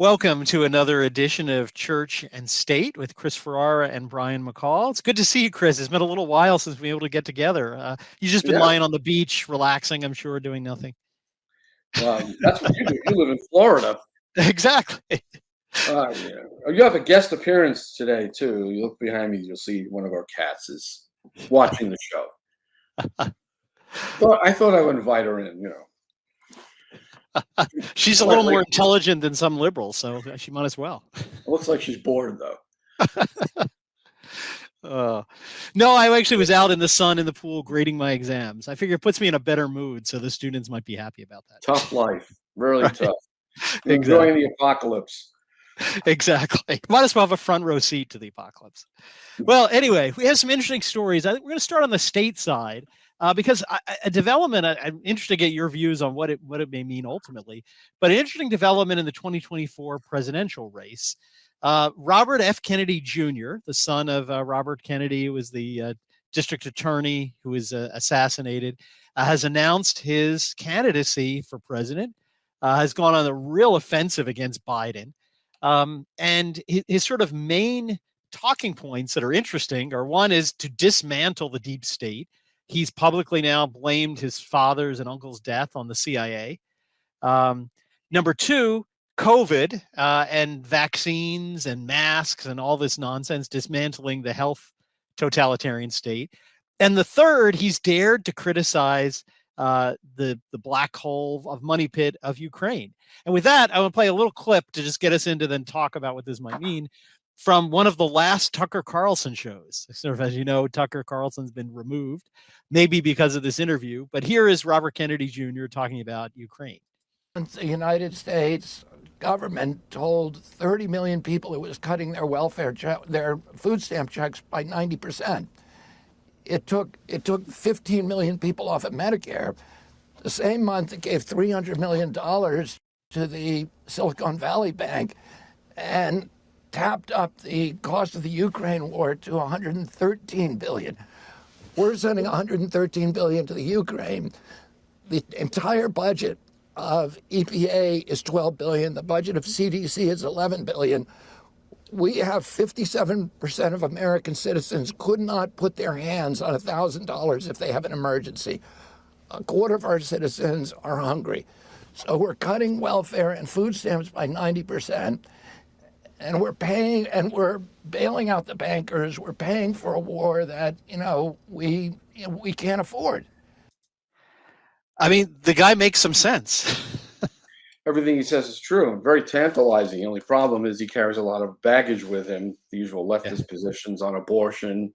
Welcome to another edition of Church and State with Chris Ferrara and Brian McCall. It's good to see you, Chris. It's been a little while since we were able to get together. You've just been lying on the beach, relaxing, I'm sure, doing nothing. Well, that's what you do. You live in Florida. Exactly. Yeah. You have a guest appearance today, too. You look behind me, you'll see one of our cats is watching the show. I thought I would invite her in, She's a little more intelligent than some liberals, so she might as well. It looks like she's bored, though. No, I actually was out in the sun in the pool grading my exams. I figure it puts me in a better mood, so the students might be happy about that. Tough life. Really tough. Enjoying the apocalypse. Exactly. Might as well have a front row seat to the apocalypse. Well, anyway, we have some interesting stories. I think we're going to start on the state side. Because a development, I'm interested to get your views on what it may mean ultimately, but an interesting development in the 2024 presidential race. Robert F. Kennedy Jr., the son of Robert Kennedy, who was the district attorney who was assassinated, has announced his candidacy for president, has gone on a real offensive against Biden. And his sort of main talking points that are interesting are, one is to dismantle the deep state. He's publicly now blamed his father's and uncle's death on the CIA. Number two, COVID and vaccines and masks and all this nonsense, dismantling the health totalitarian state. And the third, he's dared to criticize the black hole of money pit of Ukraine. And with that, I want to play a little clip to just get us into then talk about what this might mean from one of the last Tucker Carlson shows. Sort of, as you know, Tucker Carlson's been removed, maybe because of this interview. But here is Robert Kennedy Jr. talking about Ukraine. The United States government told 30 million people it was cutting their their food stamp checks by 90%. It took 15 million people off of Medicare. The same month, it gave $300 million to the Silicon Valley Bank and tapped up the cost of the Ukraine war to $113 billion. We're sending $113 billion to the Ukraine. The entire budget of EPA is $12 billion. The budget of CDC is $11 billion. We have 57% of American citizens could not put their hands on $1,000 if they have an emergency. A quarter of our citizens are hungry. So we're cutting welfare and food stamps by 90%. And we're bailing out the bankers. We're paying for a war that, we can't afford. I mean, the guy makes some sense. Everything he says is true and very tantalizing. The only problem is he carries a lot of baggage with him, the usual leftist positions on abortion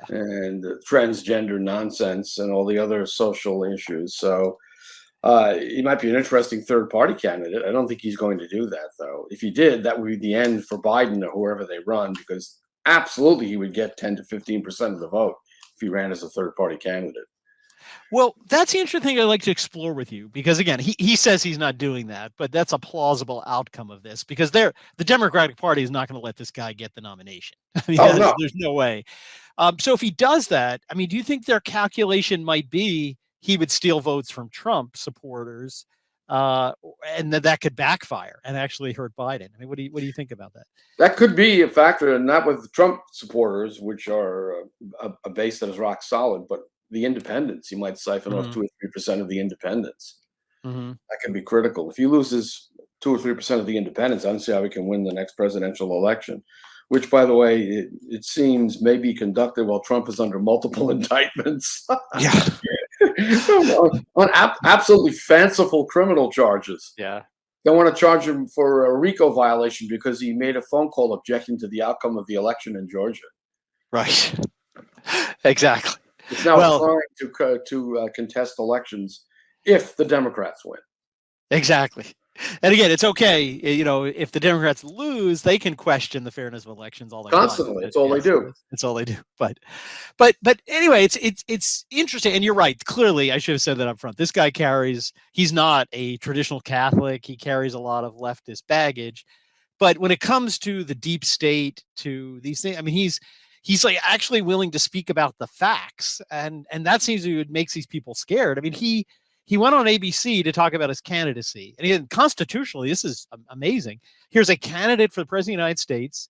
and transgender nonsense and all the other social issues. So he might be an interesting third-party candidate. I don't think he's going to do that, though. If he did, that would be the end for Biden or whoever they run, because absolutely he would get 10 to 15% of the vote if he ran as a third-party candidate. Well, that's the interesting thing I'd like to explore with you, because, again, he says he's not doing that, but that's a plausible outcome of this, because the Democratic Party is not going to let this guy get the nomination. I mean, no. There's no way. So if he does that, I mean, do you think their calculation might be he would steal votes from Trump supporters, and that could backfire and actually hurt Biden? I mean, what do you think about that? That could be a factor, and not with Trump supporters, which are a base that is rock solid, but the independents. He might siphon off 2 or 3% of the independents. That can be critical. If he loses 2 or 3% of the independents, I don't see how he can win the next presidential election, which, by the way, it seems may be conducted while Trump is under multiple indictments. on absolutely fanciful criminal charges. Yeah. They want to charge him for a RICO violation because he made a phone call objecting to the outcome of the election in Georgia. Right. Exactly. It's now trying to contest elections if the Democrats win. Exactly. And again, it's okay. If the Democrats lose, they can question the fairness of elections all they want. Constantly. It's all they do. It's all they do. But anyway, it's interesting. And you're right. Clearly, I should have said that up front. This guy he's not a traditional Catholic. He carries a lot of leftist baggage. But when it comes to the deep state, to these things, I mean, he's like actually willing to speak about the facts. And that seems to makes these people scared. I mean, he he went on ABC to talk about his candidacy. And again, constitutionally, this is amazing. Here's a candidate for the president of the United States.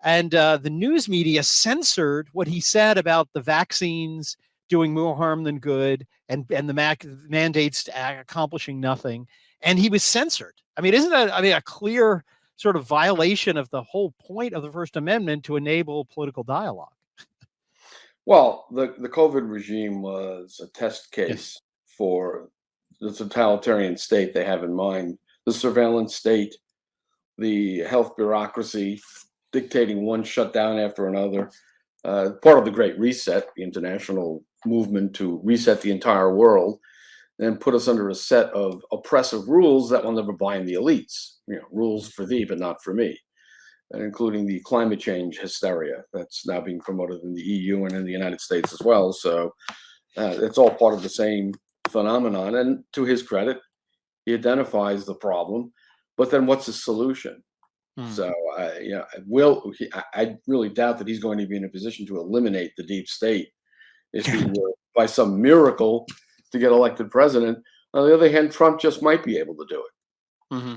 And the news media censored what he said about the vaccines doing more harm than good, and the mandates accomplishing nothing. And he was censored. I mean, isn't that, a clear sort of violation of the whole point of the First Amendment to enable political dialogue? Well, the COVID regime was a test case for the totalitarian state they have in mind, the surveillance state, the health bureaucracy dictating one shutdown after another, part of the Great Reset, the international movement to reset the entire world, and put us under a set of oppressive rules that will never bind the elites. Rules for thee, but not for me, and including the climate change hysteria that's now being promoted in the EU and in the United States as well. So it's all part of the same phenomenon. And to his credit, he identifies the problem, but then what's his solution? So I really doubt that he's going to be in a position to eliminate the deep state if he were, by some miracle, to get elected president. On the other hand, Trump just might be able to do it. Mm-hmm.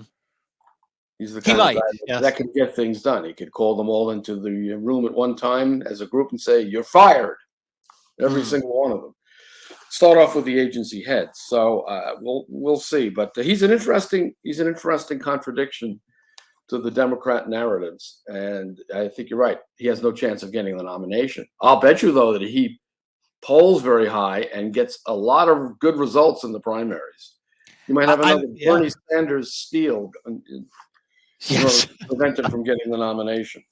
He's the kind of guy that can get things done. He could call them all into the room at one time as a group and say, "You're fired," every single one of them. Start off with the agency heads. So we'll see. But he's an interesting contradiction to the Democrat narratives, and I think you're right. He has no chance of getting the nomination. I'll bet you, though, that he polls very high and gets a lot of good results in the primaries. You might have another Bernie Sanders steal in order to prevent him from getting the nomination.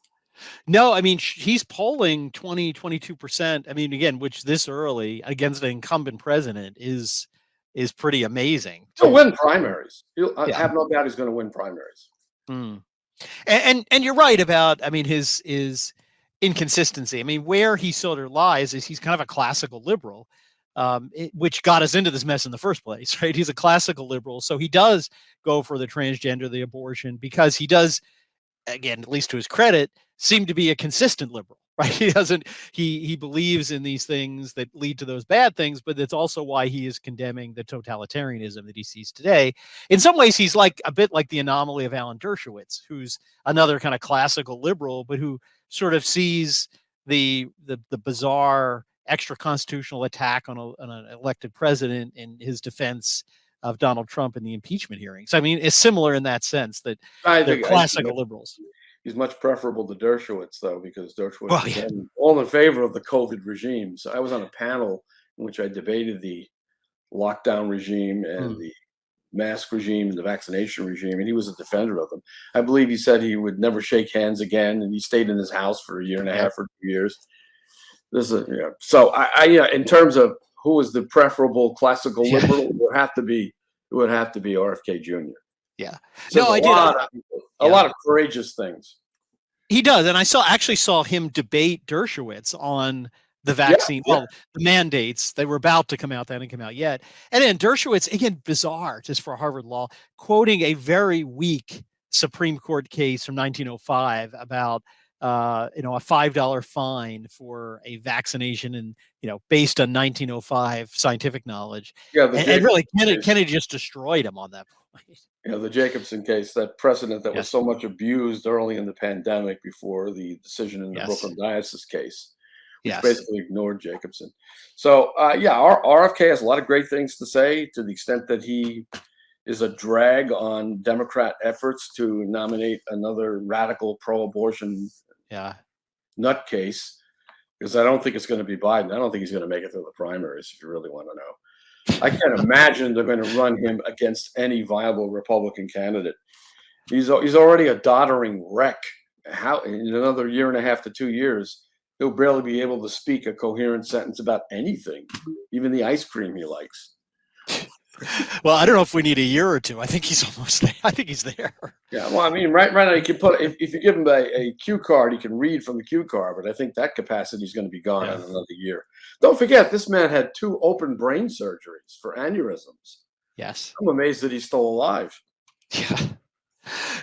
No, I mean, he's polling 22%. I mean, again, which this early against an incumbent president is pretty amazing. He'll win primaries. I have no doubt he's going to win primaries. Mm. And you're right about, his inconsistency. I mean, where he sort of lies is he's kind of a classical liberal, which got us into this mess in the first place, right? He's a classical liberal. So he does go for the transgender, the abortion, because he does, again, at least to his credit, seem to be a consistent liberal, right? He believes in these things that lead to those bad things, but that's also why he is condemning the totalitarianism that he sees today. In some ways, he's like a bit like the anomaly of Alan Dershowitz, who's another kind of classical liberal, but who sort of sees the bizarre extra constitutional attack on an elected president in his defense of Donald Trump in the impeachment hearings. I mean, it's similar in that sense that they're classical liberals. He's much preferable to Dershowitz, though, because Dershowitz is all in favor of the COVID regime. So I was on a panel in which I debated the lockdown regime and the mask regime and the vaccination regime, and he was a defender of them. I believe he said he would never shake hands again, and he stayed in his house for a year and a half or 2 years. So I in terms of who is the preferable classical liberal, it would have to be RFK Jr. Yeah. So a lot of courageous things. He does. And I actually saw him debate Dershowitz on the vaccine, the mandates. They were about to come out. They hadn't come out yet. And then Dershowitz, again, bizarre, just for Harvard Law, quoting a very weak Supreme Court case from 1905 about a $5 fine for a vaccination, and based on 1905 scientific knowledge. And really, Kennedy just destroyed him on that point. The Jacobson case, that precedent that was so much abused early in the pandemic before the decision in the Brooklyn Diocese case, which basically ignored Jacobson. So, our RFK has a lot of great things to say, to the extent that he is a drag on Democrat efforts to nominate another radical pro-abortion nutcase, because I don't think it's going to be Biden. I don't think he's going to make it through the primaries, if you really want to know. I can't imagine they're going to run him against any viable Republican candidate. He's already a doddering wreck. How in another year and a half to 2 years, he'll barely be able to speak a coherent sentence about anything, even the ice cream he likes. Well, I don't know if we need a year or two. I think he's almost there. I think he's there. Yeah, well, I mean, right now you can put if you give him a cue card, he can read from the cue card, but I think that capacity is going to be gone in another year. Don't forget, this man had 2 open brain surgeries for aneurysms. Yes, I'm amazed that he's still alive. Yeah.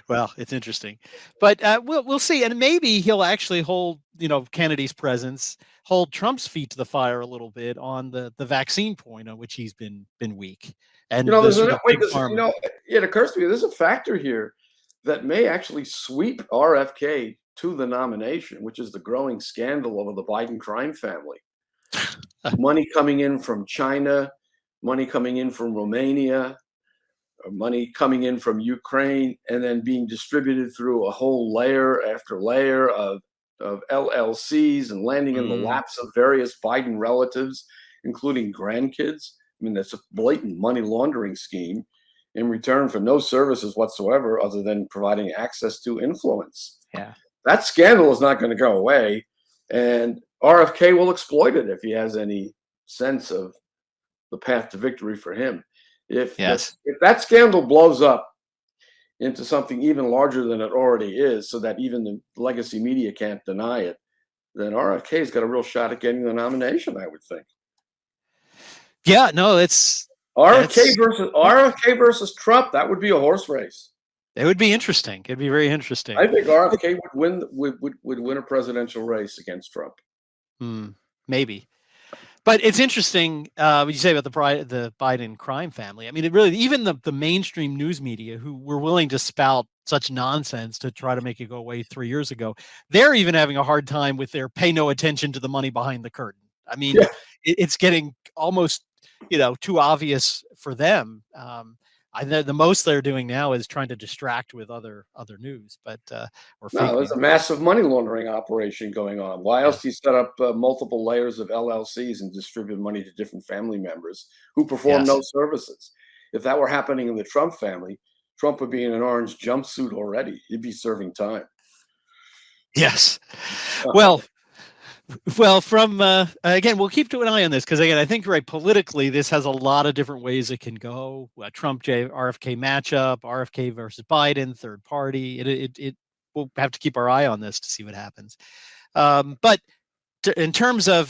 Well, it's interesting, but we'll see, and maybe he'll actually hold Kennedy's presence, hold Trump's feet to the fire a little bit on the vaccine point on which he's been weak, and the There's sort of big pharma. it occurs to me there's a factor here that may actually sweep RFK to the nomination, which is the growing scandal of the Biden crime family. Money coming in from China, money coming in from Romania, money coming in from Ukraine, and then being distributed through a whole layer after layer of LLCs and landing in the laps of various Biden relatives, including grandkids. I mean, that's a blatant money laundering scheme in return for no services whatsoever other than providing access to influence. Yeah. That scandal is not going to go away, and RFK will exploit it if he has any sense of the path to victory for him. If that scandal blows up into something even larger than it already is, so that even the legacy media can't deny it, then RFK's got a real shot at getting the nomination, I would think. Yeah, no, it's RFK versus Trump. That would be a horse race. It would be interesting. It'd be very interesting. I think RFK would win a presidential race against Trump. Maybe. But it's interesting what you say about the Biden crime family. I mean, it really, even the mainstream news media who were willing to spout such nonsense to try to make it go away 3 years ago, they're even having a hard time with their pay no attention to the money behind the curtain. I mean, it's getting almost, too obvious for them. I know the most they're doing now is trying to distract with other news, but or fake there's news. a massive money laundering operation going on. Why else do you set up multiple layers of LLCs and distribute money to different family members who perform no services? If that were happening in the Trump family, Trump would be in an orange jumpsuit already. He'd be serving time. Yes. Well, from again, we'll keep an eye on this because again, I think politically, this has a lot of different ways it can go. Trump RFK matchup, RFK versus Biden, third party. It we'll have to keep our eye on this to see what happens. But in terms of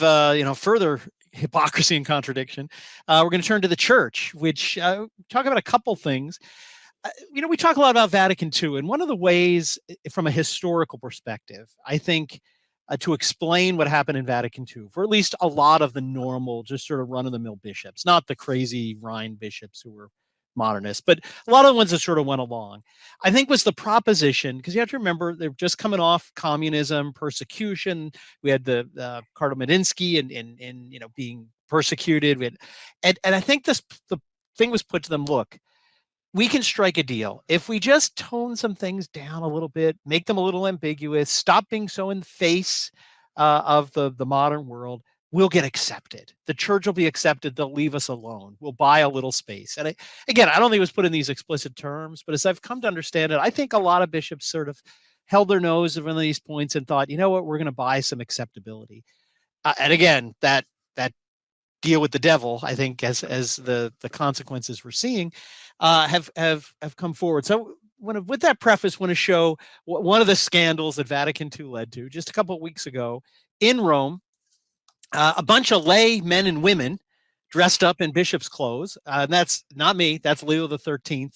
further hypocrisy and contradiction, we're going to turn to the church, which talk about a couple things. We talk a lot about Vatican II, and one of the ways, from a historical perspective, I think. To explain what happened in Vatican II, for at least a lot of the normal, just sort of run-of-the-mill bishops, not the crazy Rhine bishops who were modernists, but a lot of the ones that sort of went along, I think was the proposition, because you have to remember, they're just coming off communism, persecution. We had the Cardinal Medinsky and being persecuted. And I think the thing was put to them, look, we can strike a deal if we just tone some things down a little bit, make them a little ambiguous, stop being so in the face of the modern world. We'll get accepted. The church will be accepted. They'll leave us alone. We'll buy a little space. And again, I don't think it was put in these explicit terms, but as I've come to understand it, I think a lot of bishops sort of held their nose at one of these points and thought, you know what, we're going to buy some acceptability. And again, that deal with the devil, I think, as the consequences we're seeing have come forward. So with that preface, want to show one of the scandals that Vatican II led to just a couple of weeks ago in Rome. A bunch of lay men and women dressed up in bishop's clothes. That's not me. That's Leo XIII,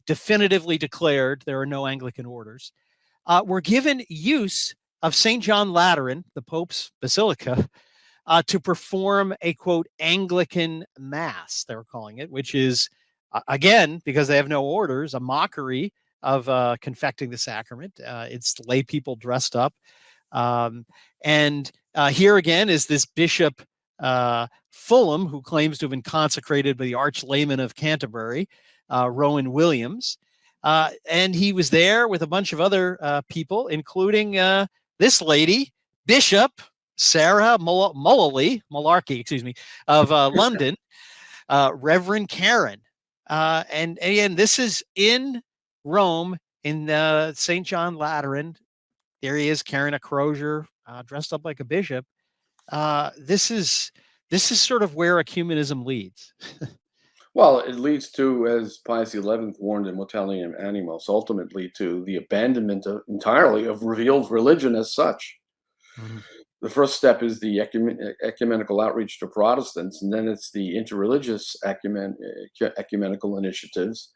definitively declared there are no Anglican orders. Were given use of St. John Lateran, the Pope's basilica, to perform a, quote, Anglican mass, they were calling it, which is, again, because they have no orders, a mockery of confecting the sacrament. It's lay people dressed up. And here again is this Bishop Fulham, who claims to have been consecrated by the Archlayman of Canterbury, Rowan Williams. And he was there with a bunch of other people, including this lady, Bishop Sarah Malarkey, of London, Reverend Karen. And again, this is in Rome in St. John Lateran. There he is carrying a crozier, dressed up like a bishop. This is sort of where ecumenism leads. Well, it leads to, as Pius XI warned in Motelium Animos, ultimately to the abandonment entirely of revealed religion as such. Mm-hmm. The first step is the ecumenical outreach to Protestants, and then it's the interreligious ecumenical initiatives,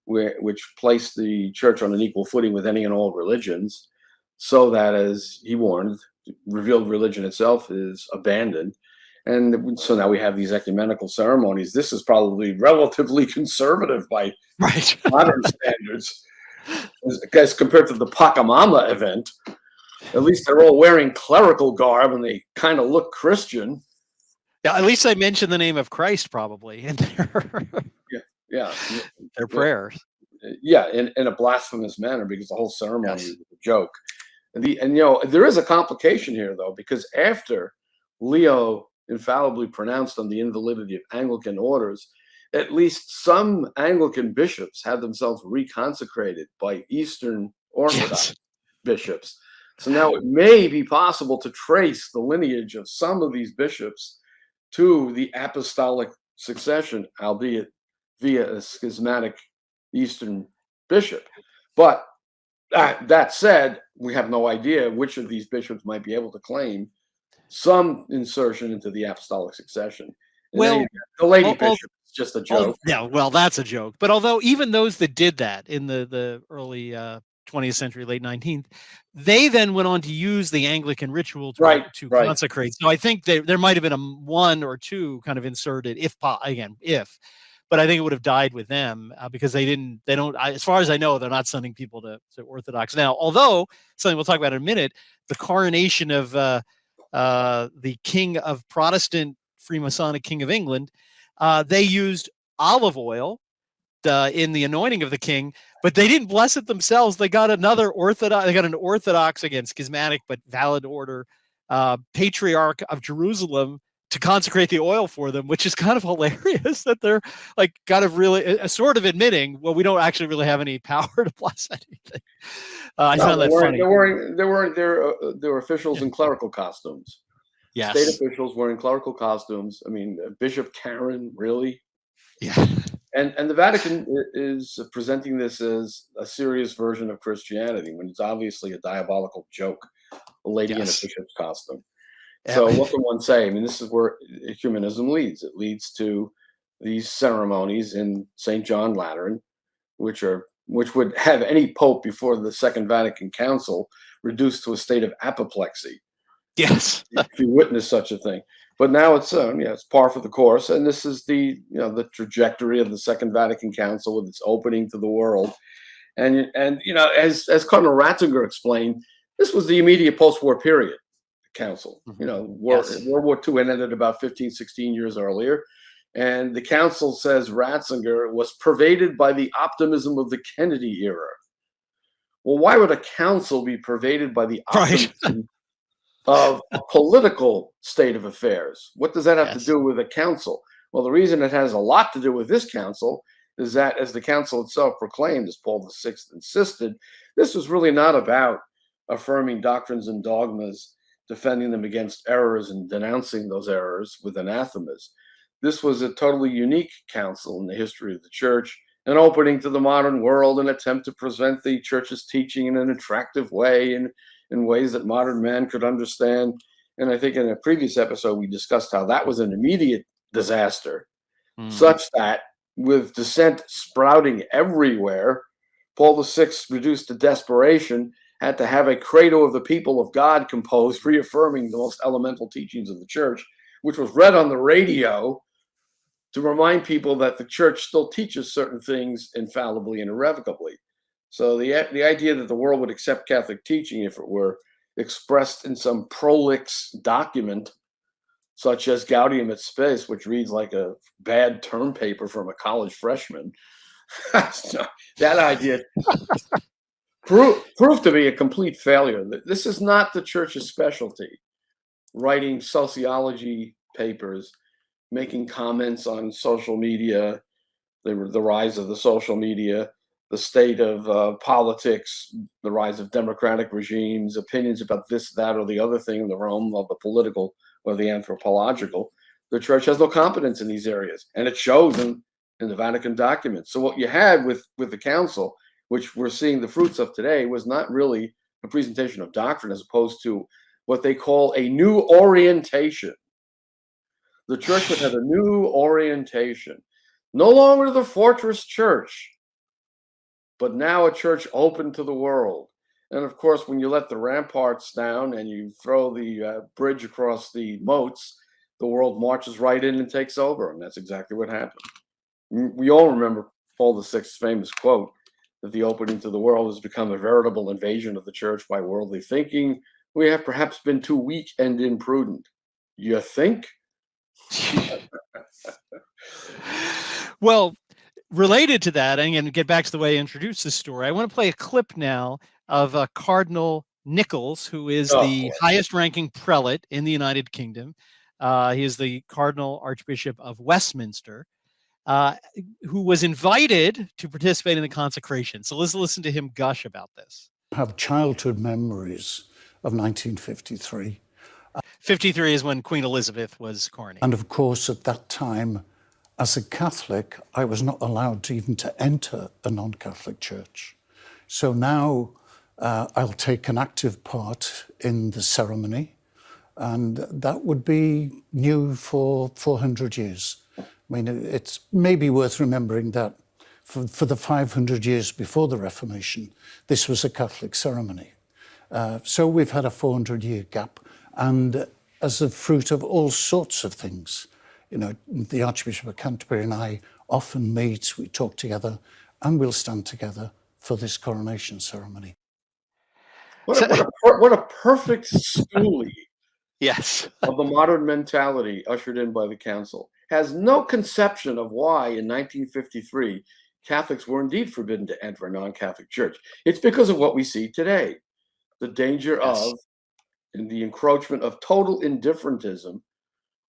which placed the church on an equal footing with any and all religions, so that, as he warned, revealed religion itself is abandoned. And so now we have these ecumenical ceremonies. This is probably relatively conservative by Right. modern standards, as compared to the Pachamama event. At least they're all wearing clerical garb and they kind of look Christian. Yeah, at least they mention the name of Christ probably in Yeah, their prayers. Yeah, in a blasphemous manner, because the whole ceremony Yes. is a joke. And there is a complication here, though, because after Leo infallibly pronounced on the invalidity of Anglican orders, at least some Anglican bishops had themselves reconsecrated by Eastern Orthodox bishops. So now it may be possible to trace the lineage of some of these bishops to the apostolic succession, albeit via a schismatic Eastern bishop. But that said, we have no idea which of these bishops might be able to claim some insertion into the apostolic succession. Well, the lady bishop is just a joke. Yeah, well, that's a joke. But although even those that did that in the early 20th century, late 19th, they then went on to use the Anglican ritual to consecrate. So I think there might have been one or two kind of inserted, if, but I think it would have died with them because they don't, as far as I know, they're not sending people to Orthodox now. Although, something we'll talk about in a minute, the coronation of the king of Protestant Freemasonic King of England, they used olive oil in the anointing of the king, but they didn't bless it themselves. They got an Orthodox, again, schismatic but valid order, patriarch of Jerusalem, to consecrate the oil for them, which is kind of hilarious that they're like kind of really sort of admitting, well, we don't actually really have any power to bless anything. I found that funny. There were officials in clerical costumes. Yes. State officials wearing clerical costumes. I mean, Bishop Karen, really? Yeah. And the Vatican is presenting this as a serious version of Christianity when it's obviously a diabolical joke. A lady in a bishop's costume. So what can one say? I mean, this is where ecumenism leads. It leads to these ceremonies in St. John Lateran, which would have any pope before the Second Vatican Council reduced to a state of apoplexy. Yes, if you witness such a thing. But now it's par for the course, and this is the trajectory of the Second Vatican Council with its opening to the world. And as Cardinal Ratzinger explained, this was the immediate post-war period. Council. World War II ended about 15, 16 years earlier. And the council, says Ratzinger, was pervaded by the optimism of the Kennedy era. Well, why would a council be pervaded by the optimism of a political state of affairs? What does that have to do with a council? Well, the reason it has a lot to do with this council is that, as the council itself proclaimed, as Paul VI insisted, this was really not about affirming doctrines and dogmas, defending them against errors and denouncing those errors with anathemas. This was a totally unique council in the history of the church, an opening to the modern world, an attempt to present the church's teaching in an attractive way, in ways that modern man could understand. And I think in a previous episode, we discussed how that was an immediate disaster, such that with dissent sprouting everywhere, Paul VI, reduced to desperation, had to have a credo of the people of God composed, reaffirming the most elemental teachings of the church, which was read on the radio to remind people that the church still teaches certain things infallibly and irrevocably. So the idea that the world would accept Catholic teaching if it were expressed in some prolix document, such as Gaudium et Spes, which reads like a bad term paper from a college freshman, that idea proved to be a complete failure. This is not the church's specialty. Writing sociology papers, making comments on social media, the rise of the social media, the state of politics, the rise of democratic regimes, opinions about this, that, or the other thing in the realm of the political or the anthropological. The church has no competence in these areas, and it shows in the Vatican documents. So what you had with the council, which we're seeing the fruits of today, was not really a presentation of doctrine, as opposed to what they call a new orientation. The church would have a new orientation. No longer the fortress church but now a church open to the world. And of course, when you let the ramparts down and you throw the bridge across the moats, the world marches right in and takes over. And that's exactly what happened. We all remember Paul VI's famous quote that the opening to the world has become a veritable invasion of the church by worldly thinking. We have perhaps been too weak and imprudent. You think? Well, related to that, and to get back to the way I introduced this story, I want to play a clip now of Cardinal Nichols, who is the highest ranking prelate in the United Kingdom. He is the Cardinal Archbishop of Westminster, who was invited to participate in the consecration. So let's listen to him gush about this. I have childhood memories of 1953. 53 is when Queen Elizabeth was coronated. And of course, at that time, as a Catholic, I was not allowed even to enter a non-Catholic church. So now I'll take an active part in the ceremony, and that would be new for 400 years. I mean, it's maybe worth remembering that for the 500 years before the Reformation, this was a Catholic ceremony. So we've had a 400-year gap, and as a fruit of all sorts of things, you know, the Archbishop of Canterbury and I often meet, we talk together, and we'll stand together for this coronation ceremony. What a perfect stoolie. Yes. Of the modern mentality ushered in by the council. Has no conception of why in 1953 Catholics were indeed forbidden to enter a non-Catholic church. It's because of what we see today. The danger of and the encroachment of total indifferentism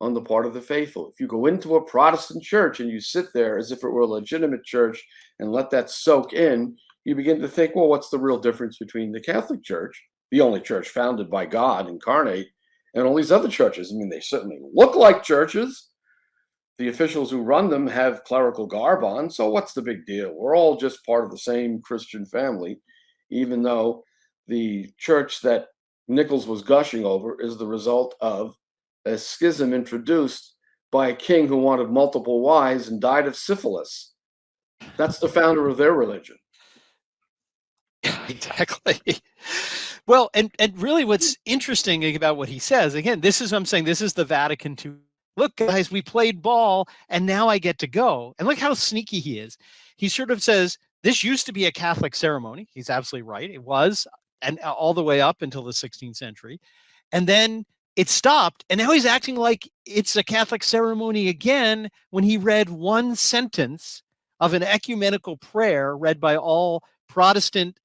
on the part of the faithful. If you go into a Protestant church and you sit there as if it were a legitimate church and let that soak in, you begin to think, well, what's the real difference between the Catholic Church, the only church founded by God incarnate, and all these other churches? I mean, they certainly look like churches. The officials who run them have clerical garb on, so what's the big deal? We're all just part of the same Christian family, even though the church that Nichols was gushing over is the result of a schism introduced by a king who wanted multiple wives and died of syphilis. That's the founder of their religion. Exactly. Well, and really what's interesting about what he says, again, this is what I'm saying, this is the Vatican II. Look, guys, we played ball and now I get to go. And look how sneaky he is. He sort of says, this used to be a Catholic ceremony. He's absolutely right. It was, and all the way up until the 16th century. And then it stopped. And now he's acting like it's a Catholic ceremony again when he read one sentence of an ecumenical prayer read by all Protestant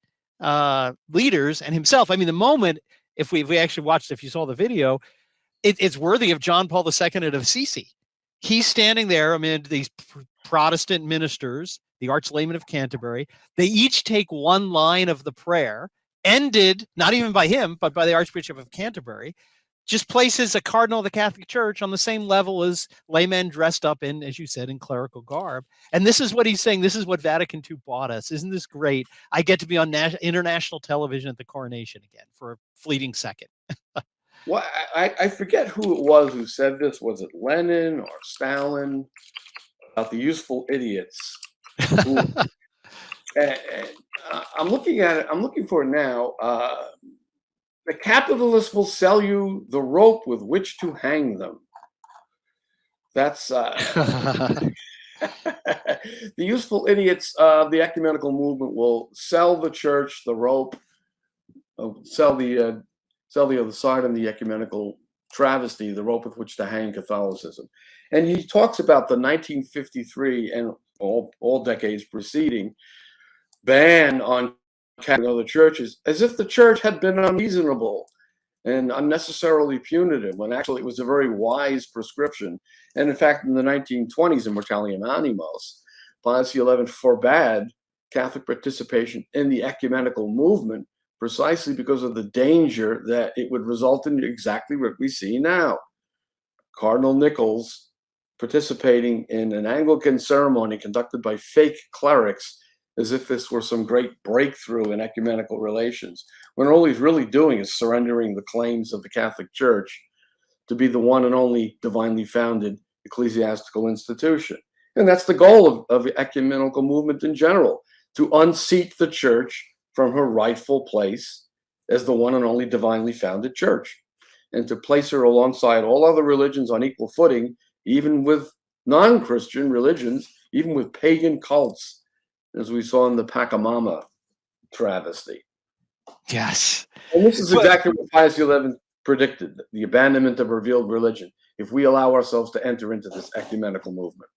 leaders and himself. I mean, the moment, if we actually watched, if you saw the video, it's worthy of John Paul II at Assisi. He's standing there amid these Protestant ministers, the Archlayman of Canterbury. They each take one line of the prayer, ended not even by him, but by the Archbishop of Canterbury, just places a cardinal of the Catholic Church on the same level as laymen dressed up in, as you said, in clerical garb. And this is what he's saying. This is what Vatican II bought us. Isn't this great? I get to be on international television at the coronation again for a fleeting second. Well, I forget who it was who said this. Was it Lenin or Stalin? About the useful idiots. Who, I'm looking at it. I'm looking for it now. The capitalists will sell you the rope with which to hang them. That's the useful idiots of the ecumenical movement will sell the church the rope, sell the other side on the ecumenical travesty, the rope with which to hang Catholicism. And he talks about the 1953 and all decades preceding ban on Catholic other churches, as if the church had been unreasonable and unnecessarily punitive, when actually it was a very wise prescription. And in fact, in the 1920s, in Mortalium Animos, Pius XI forbade Catholic participation in the ecumenical movement precisely because of the danger that it would result in exactly what we see now. Cardinal Nichols participating in an Anglican ceremony conducted by fake clerics as if this were some great breakthrough in ecumenical relations, when all he's really doing is surrendering the claims of the Catholic Church to be the one and only divinely founded ecclesiastical institution. And that's the goal of the ecumenical movement in general, to unseat the church from her rightful place as the one and only divinely founded church, and to place her alongside all other religions on equal footing, even with non-Christian religions, even with pagan cults, as we saw in the Pachamama travesty. Yes. And this is exactly what Pius XI predicted, the abandonment of revealed religion, if we allow ourselves to enter into this ecumenical movement.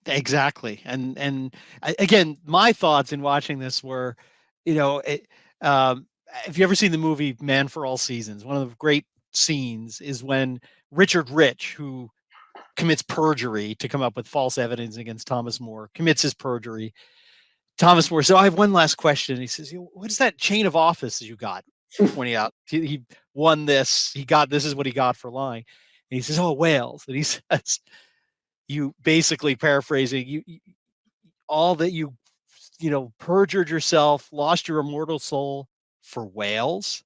Exactly. And again, my thoughts in watching this were, have you ever seen the movie Man for All Seasons? One of the great scenes is when Richard Rich, who commits perjury to come up with false evidence against Thomas More, commits his perjury. Thomas More says, I have one last question. He says, what is that chain of office you got? Pointing out, he won this. This is what he got for lying. And he says, oh, Wales. And he says, you basically paraphrasing, all that you perjured yourself, lost your immortal soul for Wales.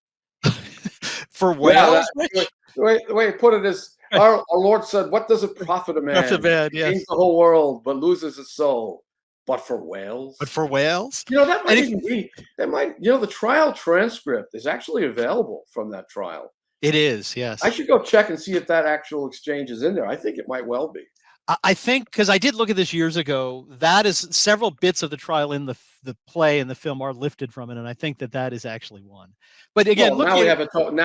For Wales? The way he put it is, our Lord said, what does it profit a man? Yes. He gains the whole world, but loses his soul. But for Wales? But for Wales? That might even be, the trial transcript is actually available from that trial. It is, yes. I should go check and see if that actual exchange is in there. I think it might well be. I think, because I did look at this years ago, that is several bits of the trial in the play and the film are lifted from it, and I think that is actually one. But again, now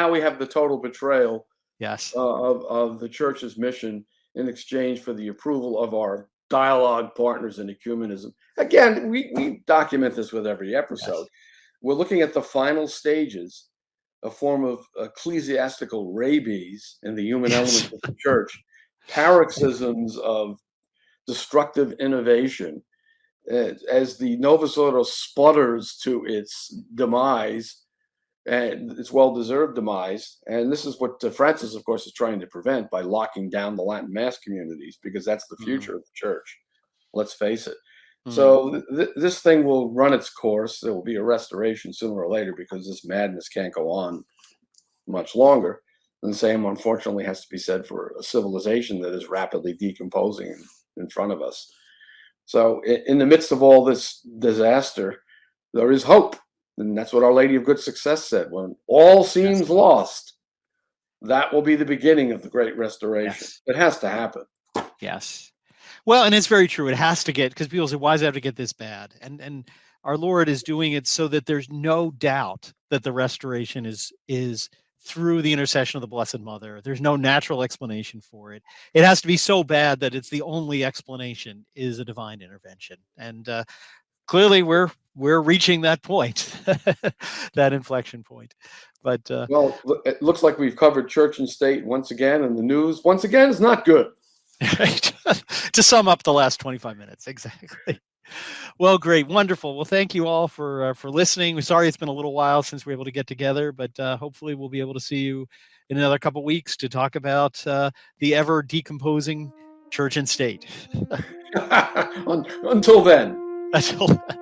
we have the total betrayal. Yes. Of the church's mission in exchange for the approval of our dialogue partners in ecumenism. Again, we document this with every episode. Yes. We're looking at the final stages, a form of ecclesiastical rabies in the human element of the church. Paroxysms of destructive innovation as the Novus Ordo sputters to its demise, and its well-deserved demise. And this is what Francis, of course, is trying to prevent by locking down the Latin Mass communities, because that's the future of the church. Let's face it. So this thing will run its course. There will be a restoration sooner or later, because this madness can't go on much longer. And the same, unfortunately, has to be said for a civilization that is rapidly decomposing in front of us. So in the midst of all this disaster, there is hope. And that's what Our Lady of Good Success said. When all seems lost, that will be the beginning of the Great Restoration. Yes. It has to happen. Yes. Well, and it's very true. It has to get, because people say, why does it have to get this bad? And our Lord is doing it so that there's no doubt that the restoration is through the intercession of the Blessed Mother. There's no natural explanation for it. It has to be so bad that it's the only explanation is a divine intervention. And clearly we're reaching that point, that inflection point. But well, it looks like we've covered church and state once again, and the news once again is not good. Right. To sum up the last 25 minutes, exactly. Well, great, wonderful. Well, thank you all for listening. We're sorry it's been a little while since we were able to get together, but hopefully we'll be able to see you in another couple of weeks to talk about the ever decomposing church and state. Until then. Until then.